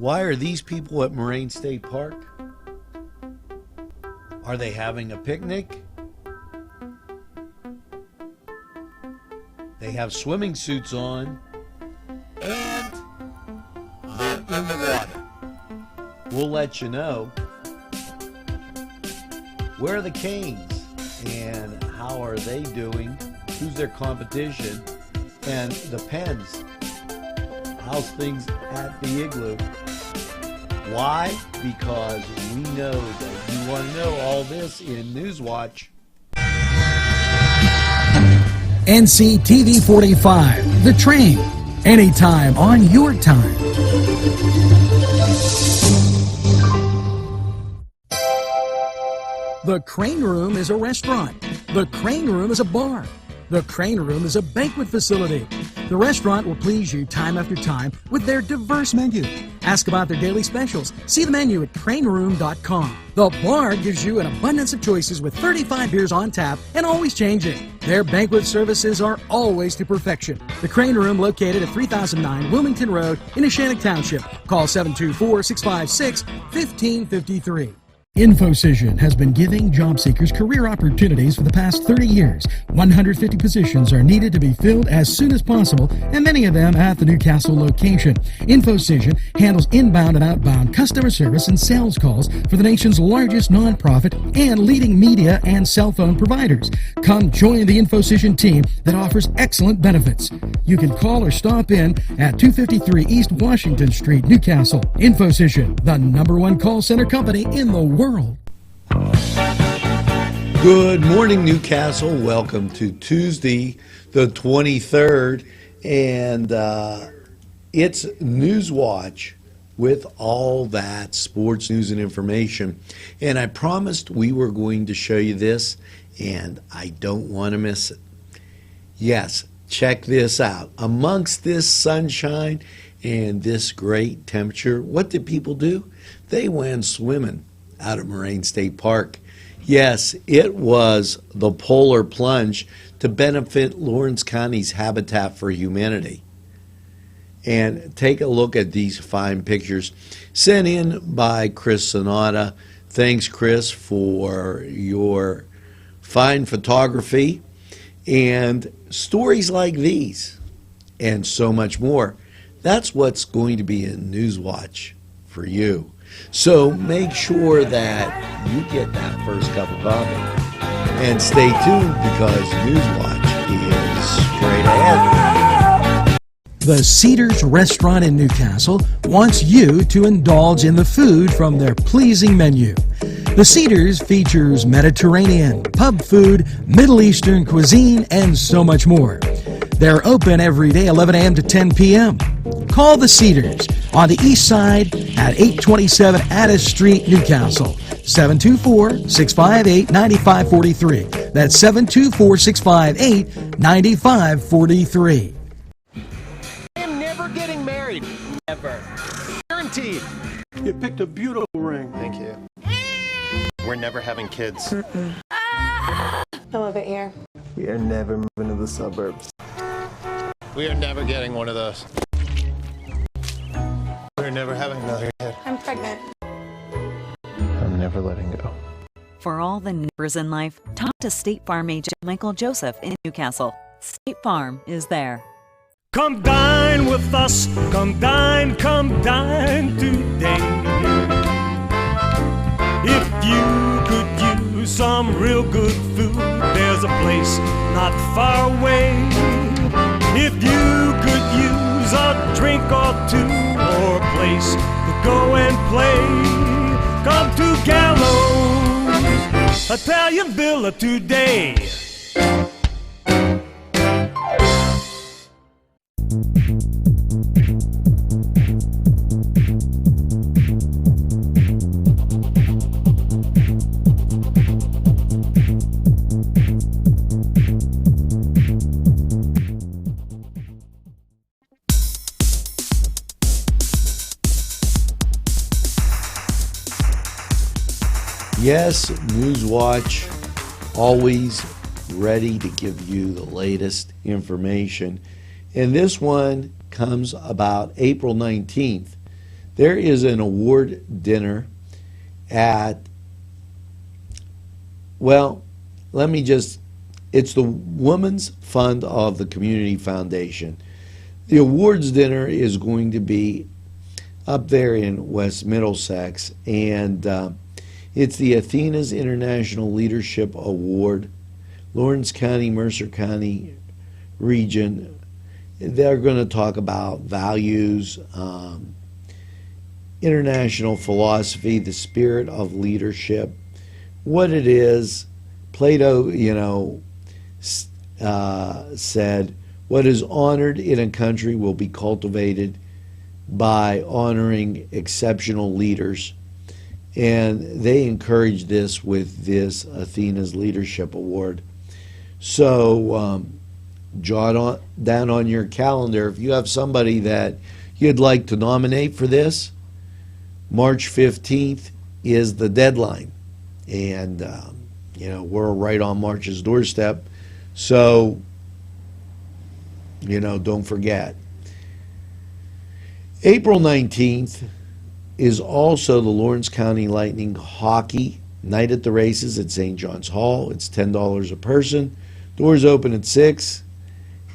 Why are these people at Moraine State Park? Are they having a picnic? They have swimming suits on, and they're in the water. We'll let you know. Where are the Canes, and how are they doing? Who's their competition? And the Pens, how's things at the Igloo? Why? Because we know that you want to know all this in NewsWatch. NCTV45, The Train, anytime on your time. The Crane Room is a restaurant. The Crane Room is a bar. The Crane Room is a banquet facility. The restaurant will please you time after time with their diverse menu. Ask about their daily specials. See the menu at craneroom.com. The bar gives you an abundance of choices with 35 beers on tap and always changing. Their banquet services are always to perfection. The Crane Room, located at 3009 Wilmington Road in Neshannock Township. Call 724-656-1553. InfoCision has been giving job seekers career opportunities for the past 30 years. 150 positions are needed to be filled as soon as possible, and many of them at the Newcastle location. InfoCision handles inbound and outbound customer service and sales calls for the nation's largest nonprofit and leading media and cell phone providers. Come join the InfoCision team that offers excellent benefits. You can call or stop in at 253 East Washington Street, Newcastle. InfoCision, the #1 call center company in the world. Good morning, Newcastle. Welcome to Tuesday, the 23rd, and it's NewsWatch with all that sports news and information. And I promised we were going to show you this, and I don't want to miss it. Yes, check this out. Amongst this sunshine and this great temperature, what did people do? They went swimming out at Moraine State Park. Yes, it was the polar plunge to benefit Lawrence County's Habitat for Humanity. And take a look at these fine pictures sent in by Chris Sonata. Thanks, Chris, for your fine photography and stories like these and so much more. That's what's going to be in NewsWatch for you. So make sure that you get that first cup of coffee. And stay tuned because NewsWatch is straight ahead. The Cedars Restaurant in Newcastle wants you to indulge in the food from their pleasing menu. The Cedars features Mediterranean, pub food, Middle Eastern cuisine, and so much more. They're open every day, 11 a.m. to 10 p.m. Call the Cedars on the east side at 827 Addis Street, Newcastle. 724-658-9543. That's 724-658-9543. I am never getting married. Ever. Guaranteed. You picked a beautiful ring. Thank you. We're never having kids. I love it here. We are never moving to the suburbs. We are never getting one of those. We're never having another kid. I'm pregnant. I'm never letting go. For all the neighbors in life, talk to State Farm agent Michael Joseph in Newcastle. State Farm is there. Come dine with us, come dine today. If you could use some real good food, there's a place not far away. If you could use a drink or two, or a place to go and play, come to Gallows Italian Villa today. Yes, NewsWatch, always ready to give you the latest information. And this one comes about April 19th. There is an award dinner at, well, it's the Women's Fund of the Community Foundation. The awards dinner is going to be up there in West Middlesex, and it's the Athena's International Leadership Award, Lawrence County, Mercer County region. They're going to talk about values, international philosophy, the spirit of leadership, what it is. Plato, said, what is honored in a country will be cultivated by honoring exceptional leaders. And they encourage this with this Athena's Leadership Award. So jot down on your calendar, if you have somebody that you'd like to nominate for this, March 15th is the deadline. And, we're right on March's doorstep. So, don't forget. April 19th is also the Lawrence County Lightning Hockey Night at the Races at St. John's Hall. It's $10 a person. Doors open at 6,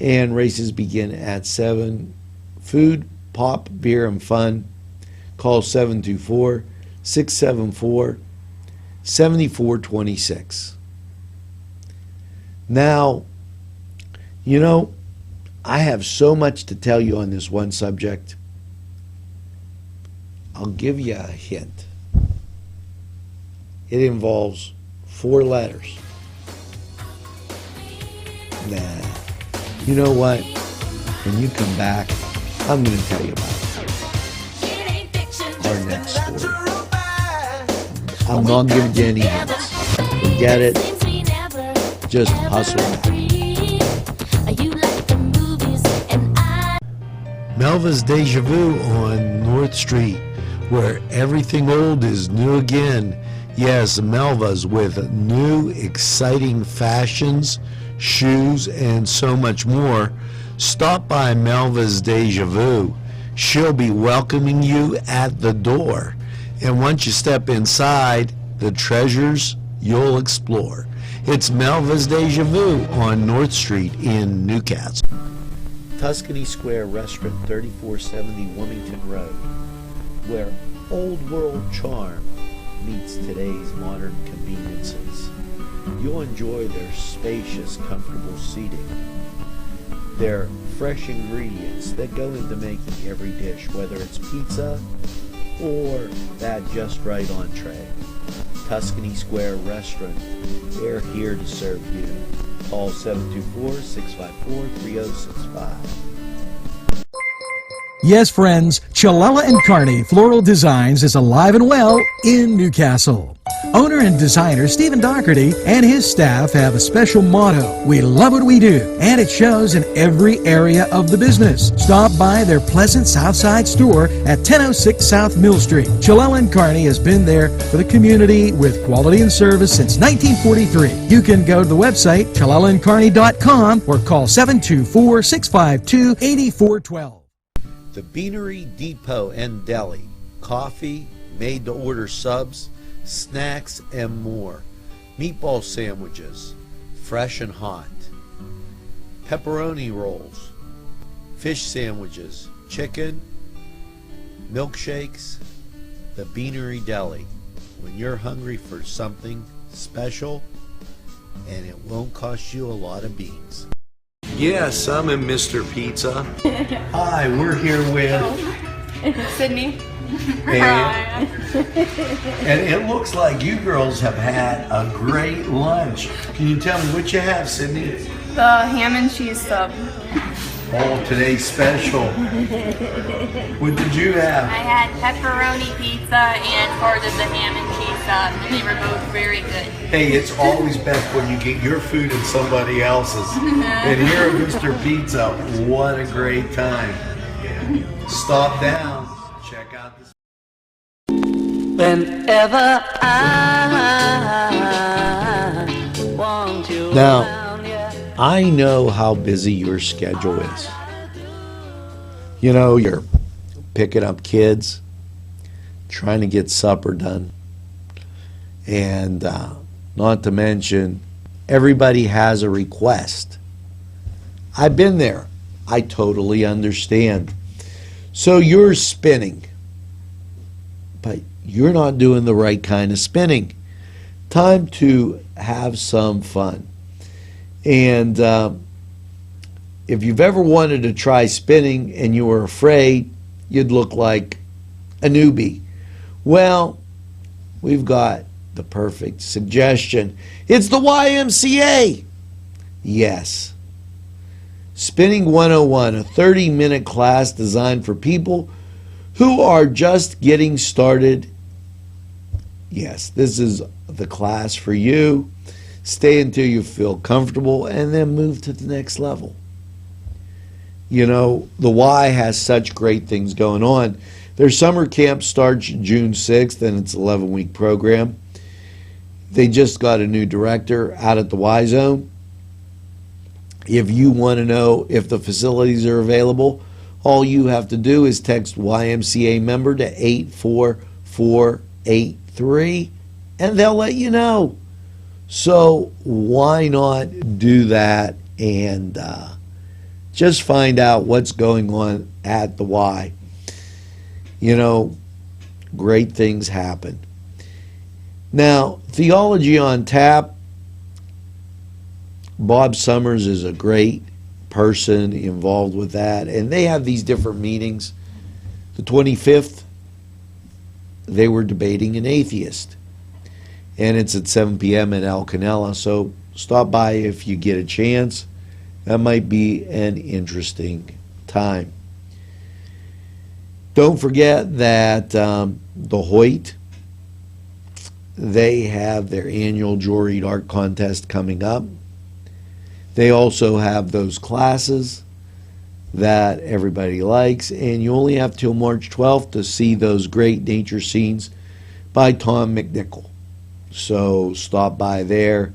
and races begin at 7. Food, pop, beer, and fun. Call 724-674-7426. Now, I have so much to tell you on this one subject. I'll give you a hint. It involves 4 letters. Nah. You know what? When you come back, I'm going to tell you about our next story. I'm not giving you any hints. Forget it. Just hustle back. Melva's Deja Vu on North Street, where everything old is new again. Yes, Melva's with new, exciting fashions, shoes, and so much more. Stop by Melva's Deja Vu. She'll be welcoming you at the door. And once you step inside, the treasures you'll explore. It's Melva's Deja Vu on North Street in Newcastle. Tuscany Square Restaurant, 3470 Wilmington Road, where old world charm meets today's modern conveniences. You'll enjoy their spacious, comfortable seating, their fresh ingredients that go into making every dish, whether it's pizza or that just right entree. Tuscany Square Restaurant, they're here to serve you. Call 724-654-3065. Yes, friends, Chalella and Carney Floral Designs is alive and well in Newcastle. Owner and designer Stephen Doherty and his staff have a special motto: we love what we do, and it shows in every area of the business. Stop by their pleasant Southside store at 1006 South Mill Street. Chalella and Carney has been there for the community with quality and service since 1943. You can go to the website chalellaandcarney.com or call 724-652-8412. The Beanery Depot and Deli. Coffee, made-to-order subs, snacks, and more. Meatball sandwiches, fresh and hot. Pepperoni rolls, fish sandwiches, chicken, milkshakes. The Beanery Deli. When you're hungry for something special, and it won't cost you a lot of beans. Yes, I'm in Mr. Pizza. Hi, we're here with Sydney. and it looks like you girls have had a great lunch. Can you tell me what you have, Sydney? The ham and cheese sub. Oh, today's special. What did you have? I had pepperoni pizza and part of the ham and cheese sub, and they were both very good. Hey, it's always best when you get your food and somebody else's. And here at Mr. Pizza, what a great time. Stop down. Check out this. Whenever I want you Now, around, yeah. I know how busy your schedule is. You know, you're picking up kids, trying to get supper done. And not to mention, everybody has a request. I've been there. I totally understand. So you're spinning, but you're not doing the right kind of spinning. Time to have some fun. And if you've ever wanted to try spinning and you were afraid you'd look like a newbie, well, we've got the perfect suggestion. It's the YMCA. Yes. Spinning 101, a 30-minute class designed for people who are just getting started. Yes, this is the class for you. Stay until you feel comfortable and then move to the next level. You know, the Y has such great things going on. Their summer camp starts June 6th, and it's an 11-week program. They just got a new director out at the Y Zone. If you want to know if the facilities are available, all you have to do is text YMCA member to 84483, and they'll let you know. So why not do that and just find out what's going on at the Y. You know, great things happen. Now, Theology on Tap, Bob Summers is a great person involved with that, and they have these different meetings. The 25th, they were debating an atheist, and it's at 7 p.m. in El Canela, so stop by if you get a chance. That might be an interesting time. Don't forget that the Hoyt, they have their annual jewelry art contest coming up. They also have those classes that everybody likes, and you only have till March 12th to see those great nature scenes by Tom McNichol. So stop by there.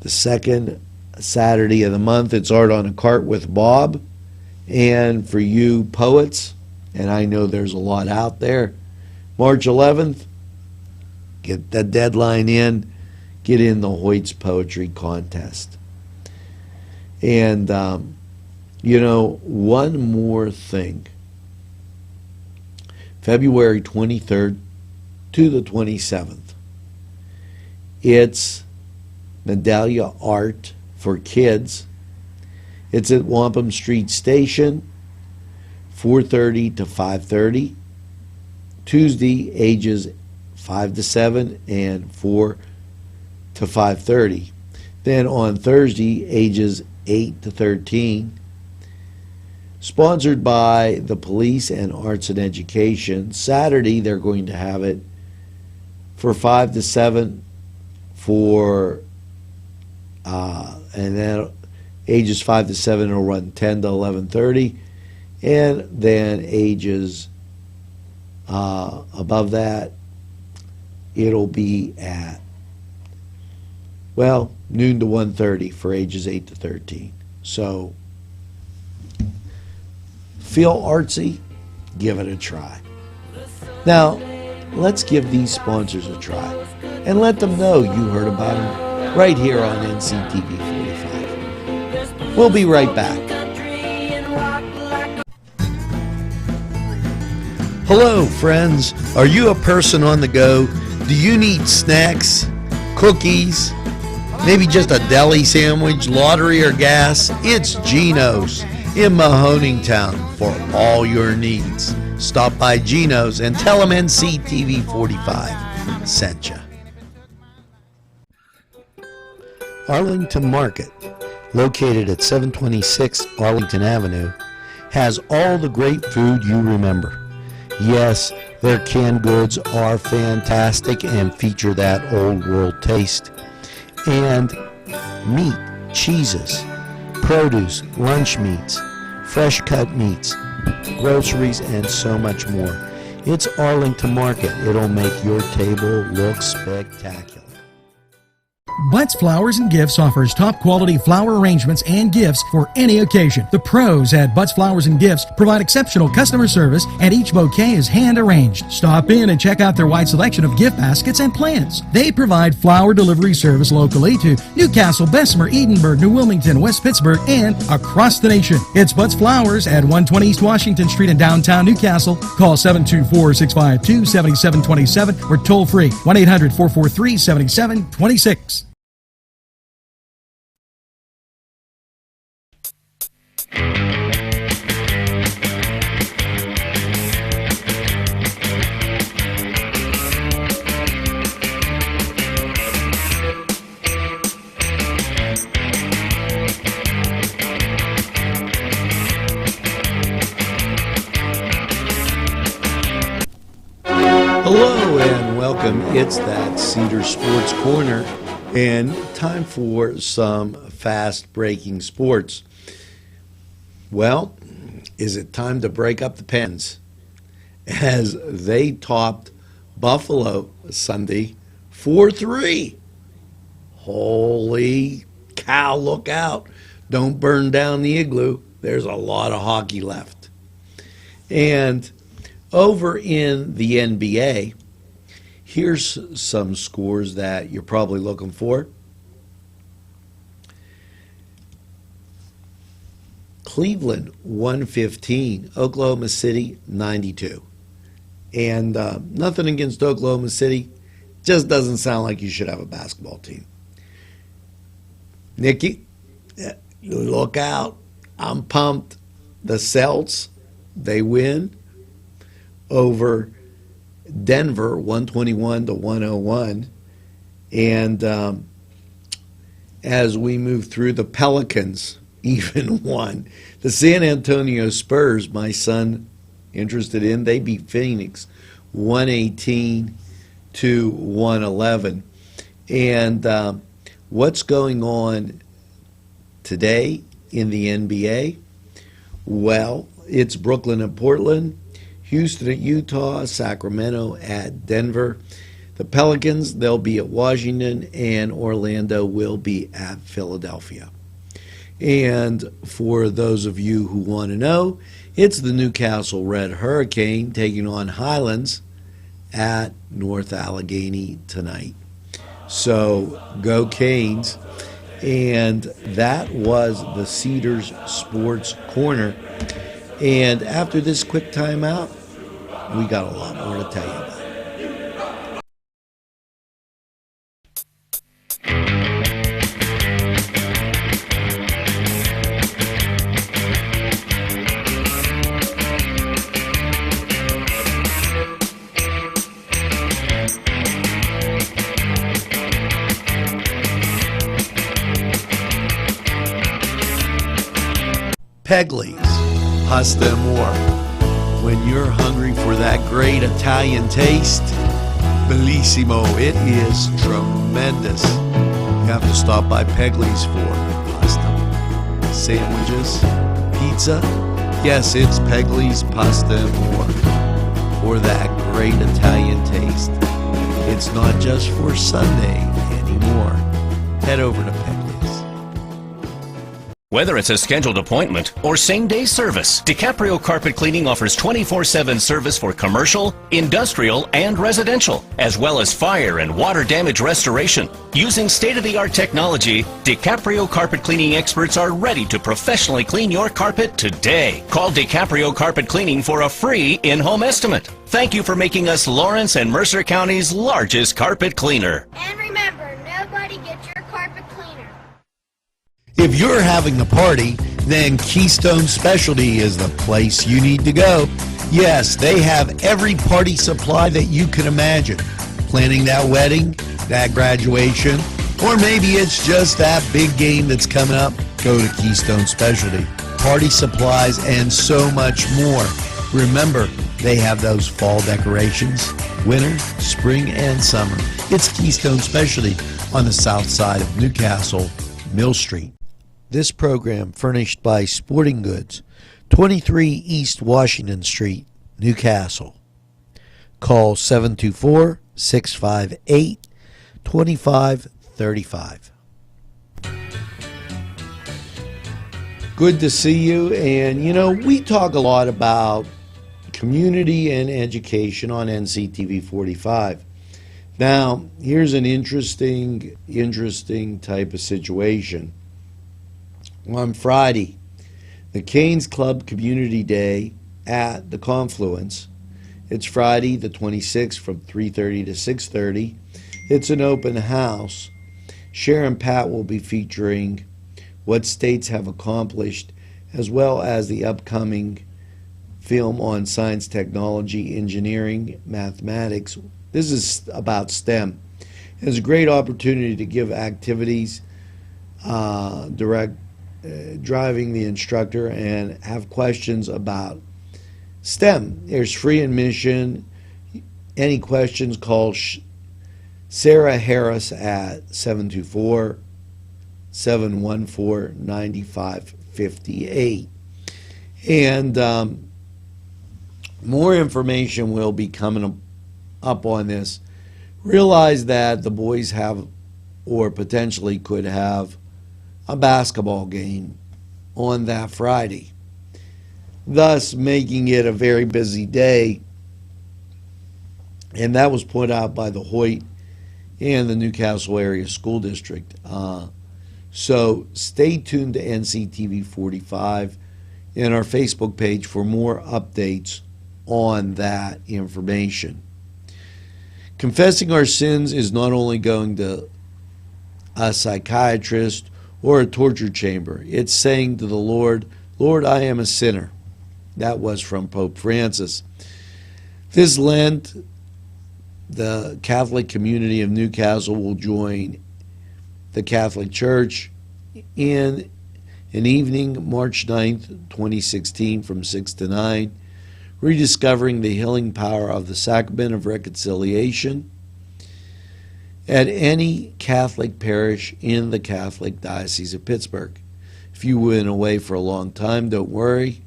The second Saturday of the month, it's Art on a Cart with Bob. And for you poets, and I know there's a lot out there, March 11th, get that deadline in, get in the Hoyt's Poetry Contest. And, you know, one more thing. February 23rd to the 27th. It's Medallia Art for Kids. It's at Wampum Street Station, 4:30 to 5:30. Tuesday, ages 5 to 7 and 4 to 5:30. Then on Thursday, ages 8 to 13. Sponsored by the Police and Arts and Education. Saturday, they're going to have it for 5 to 7 for, and then ages 5 to 7 will run 10 to 11:30. And then ages above that, it'll be at, well, noon to 1:30 for ages 8 to 13. So, feel artsy? Give it a try. Now, let's give these sponsors a try and let them know you heard about them right here on NCTV45. We'll be right back. Hello, friends. Are you a person on the go? Do you need snacks, cookies, maybe just a deli sandwich, lottery, or gas? It's Gino's in Mahoningtown for all your needs. Stop by Gino's and tell them NCTV45 sent you. Arlington Market, located at 726 Arlington Avenue, has all the great food you remember. Yes, their canned goods are fantastic and feature that old world taste. And meat, cheeses, produce, lunch meats, fresh cut meats, groceries, and so much more. It's Arlington Market. It'll make your table look spectacular. Butts Flowers and Gifts offers top quality flower arrangements and gifts for any occasion. The pros at Butts Flowers and Gifts provide exceptional customer service, and each bouquet is hand arranged. Stop in and check out their wide selection of gift baskets and plants. They provide flower delivery service locally to Newcastle, Bessemer, Edinburgh, New Wilmington, West Pittsburgh, and across the nation. It's Butts Flowers at 120 East Washington Street in downtown Newcastle. Call 724-652-7727 or toll free 1-800-443-7726. Hello and welcome. It's that Cedar Sports Corner and time for some fast-breaking sports. Well, is it time to break up the Pens as they topped Buffalo Sunday 4-3? Holy cow, look out. Don't burn down the igloo. There's a lot of hockey left. And over in the NBA, here's some scores that you're probably looking for. Cleveland 115, Oklahoma City 92. And nothing against Oklahoma City, just doesn't sound like you should have a basketball team. Nikki, look out. I'm pumped. The Celts, they win over Denver 121-101. And as we move through, the Pelicans even won. The San Antonio Spurs, my son interested in, they beat Phoenix 118-111. And what's going on today in the NBA? Well, it's Brooklyn and Portland, Houston at Utah, Sacramento at Denver. The Pelicans, they'll be at Washington, and Orlando will be at Philadelphia. And for those of you who want to know, it's the Newcastle Red Hurricane taking on Highlands at North Allegheny tonight. So go Canes. And that was the Cedars Sports Corner. And after this quick timeout, we got a lot more to tell you about. Pegley's Pasta More. When you're hungry for that great Italian taste, bellissimo, it is tremendous. You have to stop by Pegley's for pasta, sandwiches, pizza. Yes, it's Pegley's Pasta More for that great Italian taste. It's not just for Sunday anymore. Head over to Pegley's. Whether it's a scheduled appointment or same-day service, DiCaprio Carpet Cleaning offers 24/7 service for commercial, industrial, and residential, as well as fire and water damage restoration. Using state-of-the-art technology, DiCaprio Carpet Cleaning experts are ready to professionally clean your carpet today. Call DiCaprio Carpet Cleaning for a free in-home estimate. Thank you for making us Lawrence and Mercer County's largest carpet cleaner. And remember, nobody gets your carpet cleaner. If you're having a party, then Keystone Specialty is the place you need to go. Yes, they have every party supply that you can imagine. Planning that wedding, that graduation, or maybe it's just that big game that's coming up, go to Keystone Specialty. Party supplies and so much more. Remember, they have those fall decorations, winter, spring, and summer. It's Keystone Specialty on the south side of Newcastle, Mill Street. This program furnished by Sporting Goods, 23 East Washington Street, Newcastle. Call 724-658-2533. 35. Good to see you. And, you know, we talk a lot about community and education on NCTV 45. Now, here's an interesting type of situation. On Friday, the Canes Club Community Day at the Confluence. It's Friday the 26th from 3:30 to 6:30. It's an open house. Sharon Pat will be featuring what states have accomplished, as well as the upcoming film on science, technology, engineering, mathematics. This is about STEM. It's a great opportunity to give activities, driving the instructor, and have questions about STEM. There's free admission. Any questions, call Sarah Harris at 724-714-9558. And more information will be coming up on this. Realize that the boys have, or potentially could have, a basketball game on that Friday, thus making it a very busy day. And that was put out by the Hoyt and the Newcastle Area School District. So stay tuned to NCTV 45 and our Facebook page for more updates on that information. Confessing our sins is not only going to a psychiatrist or a torture chamber. It's saying to the Lord, Lord, I am a sinner. That was from Pope Francis. This Lent, the Catholic community of Newcastle will join the Catholic Church in an evening, March 9th, 2016, from 6 to 9, rediscovering the healing power of the Sacrament of Reconciliation at any Catholic parish in the Catholic Diocese of Pittsburgh. If you've been away for a long time, don't worry.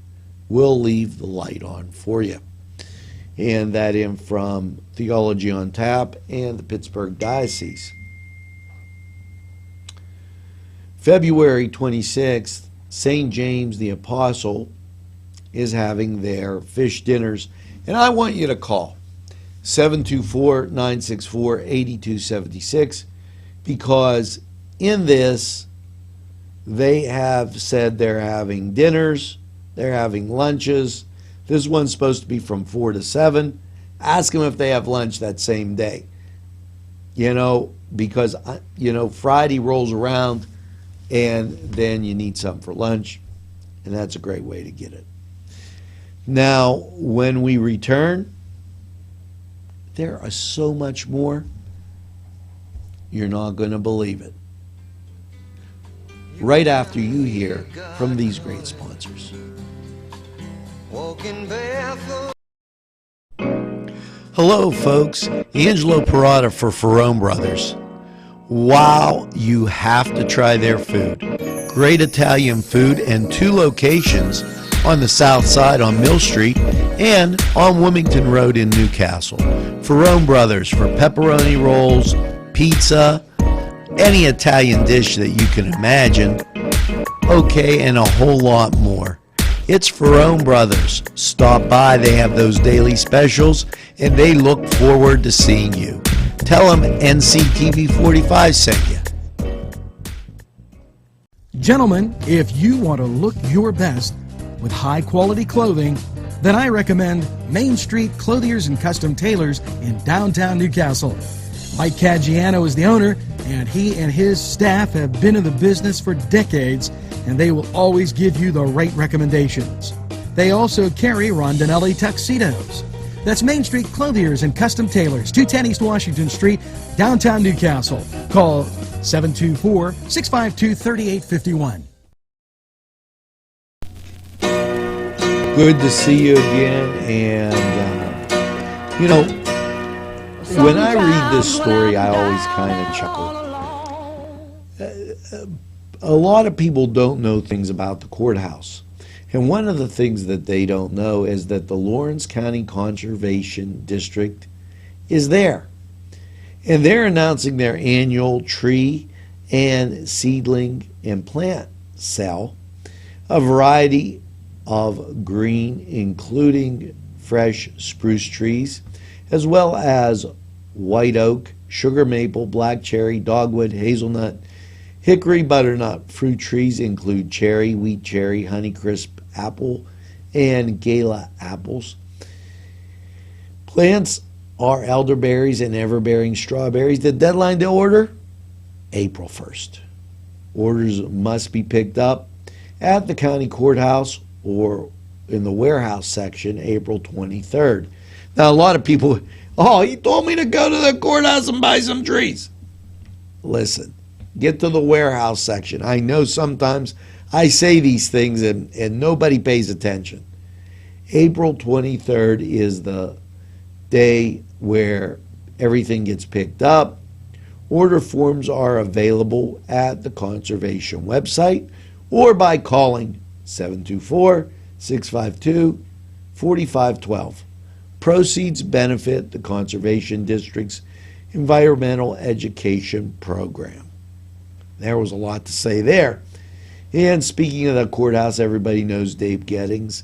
We'll leave the light on for you. And that in from Theology on Tap and the Pittsburgh Diocese. February 26th, St. James the Apostle is having their fish dinners. And I want you to call 724-964-8276, because in this, they have said they're having dinners, they're having lunches. This one's supposed to be from 4 to 7. Ask them if they have lunch that same day. You know, because, you know, Friday rolls around and then you need something for lunch, and that's a great way to get it. Now, when we return, there are so much more. You're not going to believe it. Right after you hear from these great sponsors. Hello, folks. Angelo Perrotta for Ferrone Brothers. Wow, you have to try their food. Great Italian food, and 2 locations on the south side on Mill Street and on Wilmington Road in Newcastle. Ferrone Brothers for pepperoni rolls, pizza, any Italian dish that you can imagine, okay, and a whole lot more. It's Ferrone Brothers. Stop by. They have those daily specials, and they look forward to seeing you. Tell them NCTV45 sent you. Gentlemen, if you want to look your best with high-quality clothing, then I recommend Main Street Clothiers and Custom Tailors in downtown Newcastle. Mike Caggiano is the owner, and he and his staff have been in the business for decades, and they will always give you the right recommendations. They also carry Rondinelli tuxedos. That's Main Street Clothiers and Custom Tailors, 210 East Washington Street, downtown Newcastle. Call 724-652-3851. Good to see you again. And, you know, when I read this story, I always kind of chuckle. A lot of people don't know things about the courthouse. And one of the things that they don't know is that the Lawrence County Conservation District is there. And they're announcing their annual tree and seedling and plant sale. A variety of green, including fresh spruce trees, as well as white oak, sugar maple, black cherry, dogwood, hazelnut, hickory, butternut. Fruit trees include cherry, wheat cherry, honeycrisp apple, and gala apples. Plants are elderberries and everbearing strawberries. The deadline to order, April 1st. Orders must be picked up at the county courthouse or in the warehouse section April 23rd. Now, a lot of people, oh, he told me to go to the courthouse and buy some trees. Listen, get to the warehouse section. I know sometimes I say these things and nobody pays attention. April 23rd is the day where everything gets picked up. Order forms are available at the conservation website or by calling 724-652-4512. Proceeds benefit the Conservation District's Environmental Education Program. There was a lot to say there. And speaking of the courthouse, everybody knows Dave Gettings.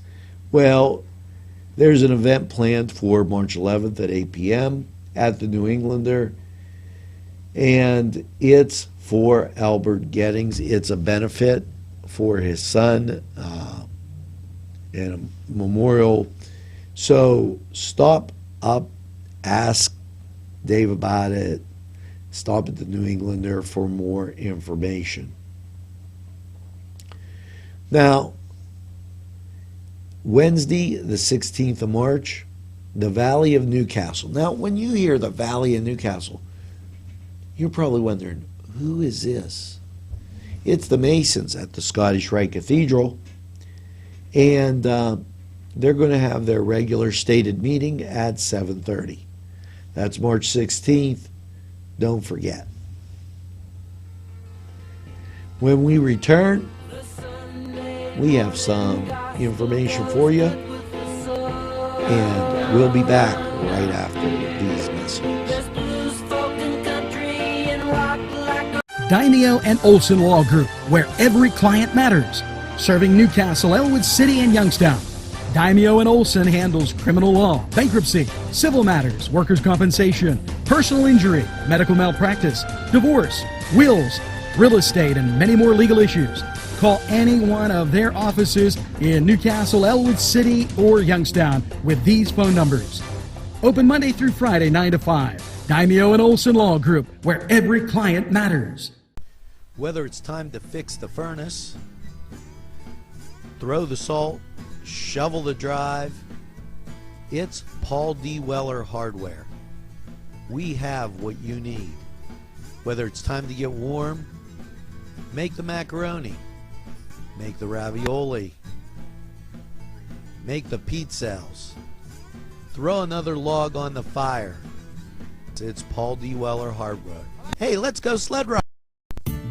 Well, there's an event planned for March 11th at 8 p.m. at the New Englander, and it's for Albert Gettings. It's a benefit for his son and a memorial. So stop up, ask Dave about it. Stop at the New Englander for more information. Now, Wednesday, the 16th of March, the Valley of Newcastle. Now, when you hear the Valley of Newcastle, you're probably wondering, who is this? It's the Masons at the Scottish Rite Cathedral, and they're going to have their regular stated meeting at 7:30. That's March 16th. Don't forget. When we return, we have some information for you, and we'll be back right after these messages. Daimio and Olson Law Group, where every client matters. Serving Newcastle, Elwood City, and Youngstown. Daimio and Olson handles criminal law, bankruptcy, civil matters, workers' compensation, personal injury, medical malpractice, divorce, wills, real estate, and many more legal issues. Call any one of their offices in Newcastle, Elwood City, or Youngstown with these phone numbers. Open Monday through Friday, 9 to 5. Daimio and Olson Law Group, where every client matters. Whether it's time to fix the furnace, throw the salt, shovel the drive, it's Paul D. Weller Hardware. We have what you need. Whether it's time to get warm, make the macaroni, make the ravioli, make the pizzelles, throw another log on the fire. It's Paul D. Weller Hardware. Hey, let's go sled ride.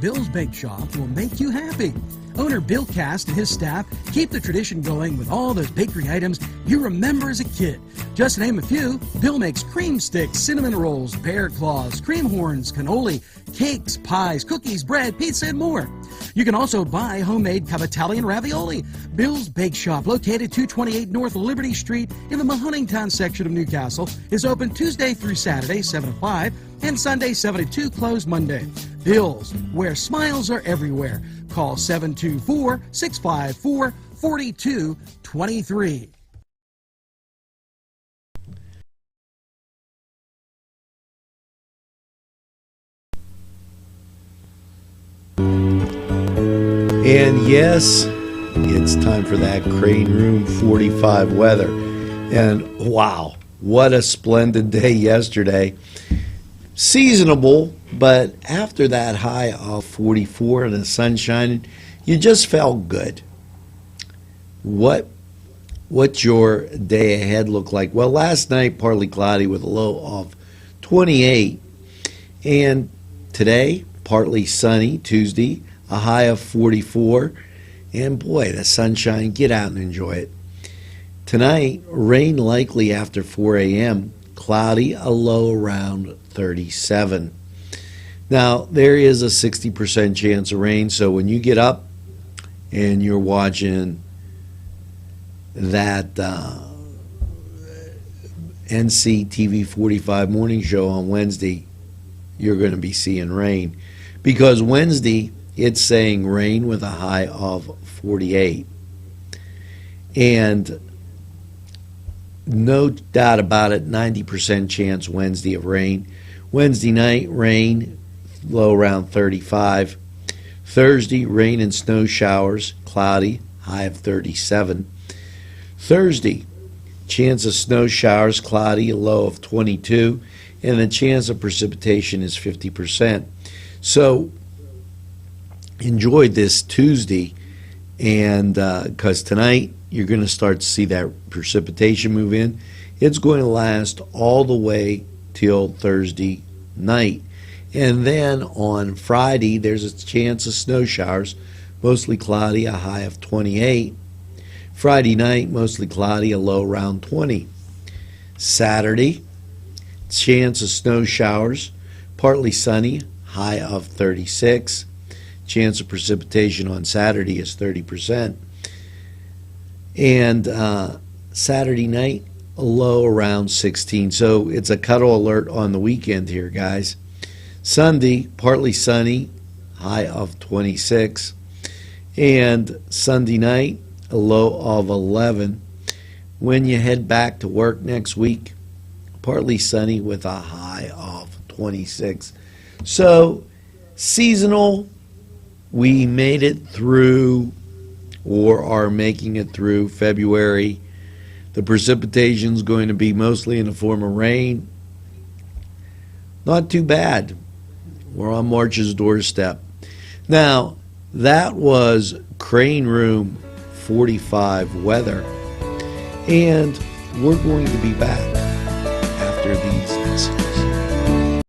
Bill's Bake Shop will make you happy. Owner Bill Cast and his staff keep the tradition going with all those bakery items you remember as a kid. Just to name a few, Bill makes cream sticks, cinnamon rolls, bear claws, cream horns, cannoli, cakes, pies, cookies, bread, pizza, and more. You can also buy homemade Cavatelli ravioli. Bill's Bake Shop, located 228 North Liberty Street in the Mahoningtown section of Newcastle, is open Tuesday through Saturday, 7 to 5, and Sunday, 7 to 2, closed Monday. Bill's, where smiles are everywhere. Call 724-654-4223. And yes, it's time for that Crane Room 45 weather. And wow, what a splendid day yesterday. Seasonable, but after that high of 44 and the sun shining, you just felt good. What's your day ahead look like? Well, last night partly cloudy with a low of 28, and today partly sunny. Tuesday a high of 44, and boy, the sunshine, get out and enjoy it. Tonight, rain likely after 4 a.m. cloudy, a low around 37. Now, there is a 60% chance of rain, so when you get up and you're watching that NCTV45 morning show on Wednesday, you're going to be seeing rain. Because Wednesday, it's saying rain with a high of 48. And no doubt about it, 90% chance Wednesday of rain. Wednesday night, rain, low around 35. Thursday, rain and snow showers, cloudy, high of 37. Thursday, chance of snow showers, cloudy, a low of 22. And the chance of precipitation is 50%. So enjoy this Tuesday, and because tonight you're going to start to see that precipitation move in. It's going to last all the way till Thursday night. And then on Friday, there's a chance of snow showers, mostly cloudy, a high of 28. Friday night, mostly cloudy, a low around 20. Saturday, chance of snow showers, partly sunny, high of 36. Chance of precipitation on Saturday is 30%. And Saturday night, a low around 16. So it's a cuddle alert on the weekend here, guys. Sunday, partly sunny, high of 26. And Sunday night, a low of 11. When you head back to work next week, partly sunny with a high of 26. So seasonal, we made it through, or are making it through, February. The precipitation is going to be mostly in the form of rain. Not too bad. We're on March's doorstep. Now, that was Crane Room 45 weather. And we're going to be back after these messages.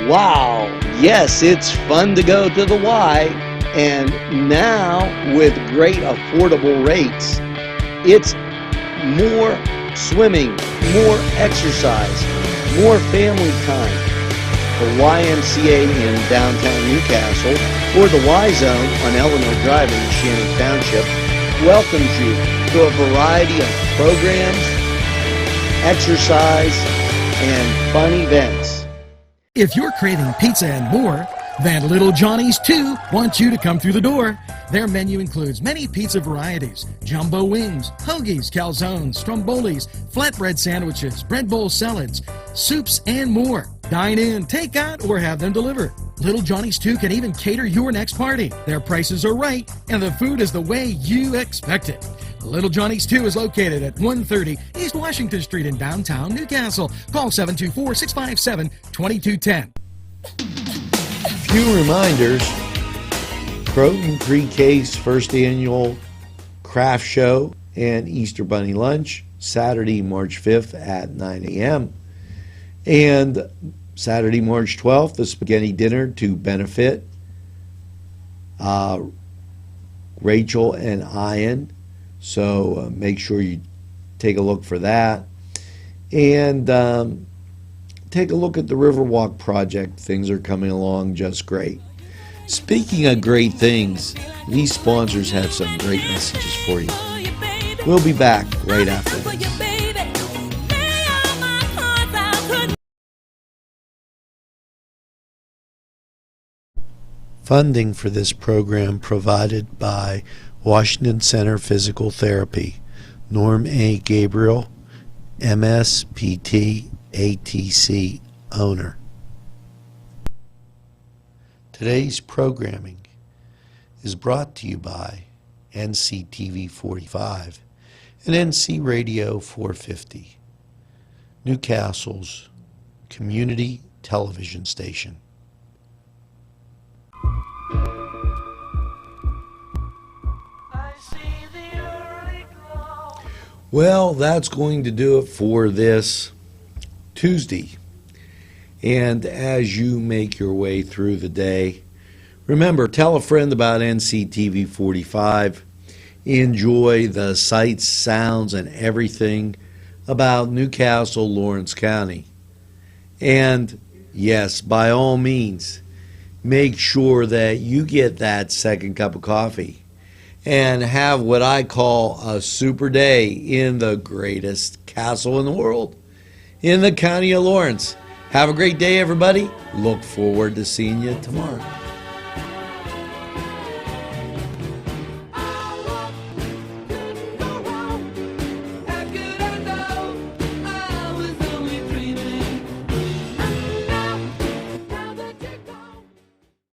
Wow, yes, it's fun to go to the Y, and now with great affordable rates, it's more swimming, more exercise, more family time. The YMCA in downtown Newcastle, or the Y Zone on Eleanor Drive in Shannon Township, welcomes you to a variety of programs, exercise, and fun events. If you're craving pizza and more, then Little Johnny's 2 wants you to come through the door. Their menu includes many pizza varieties, jumbo wings, hoagies, calzones, strombolis, flatbread sandwiches, bread bowl salads, soups, and more. Dine in, take out, or have them delivered. Little Johnny's 2 can even cater your next party. Their prices are right, and the food is the way you expect it. Little Johnny's 2 is located at 130 East Washington Street in downtown Newcastle. Call 724-657-2210. Few reminders. Croton Pre-K's first annual craft show and Easter Bunny lunch, Saturday, March 5th at 9 a.m. And Saturday, March 12th, the spaghetti dinner to benefit Rachel and Ian. So make sure you take a look for that. And take a look at the Riverwalk project. Things are coming along just great. Speaking of great things, these sponsors have some great messages for you. We'll be back right after this. Funding for this program provided by Washington Center Physical Therapy, Norm A. Gabriel, MSPT, ATC owner. Today's programming is brought to you by NCTV45 and NC Radio 450, Newcastle's community television station. Well, that's going to do it for this Tuesday. And as you make your way through the day, remember, tell a friend about NCTV45. Enjoy the sights, sounds, and everything about Newcastle, Lawrence County. And yes, by all means, make sure that you get that second cup of coffee and have what I call a super day in the greatest castle in the world, in the county of Lawrence. Have a great day, everybody. Look forward to seeing you tomorrow.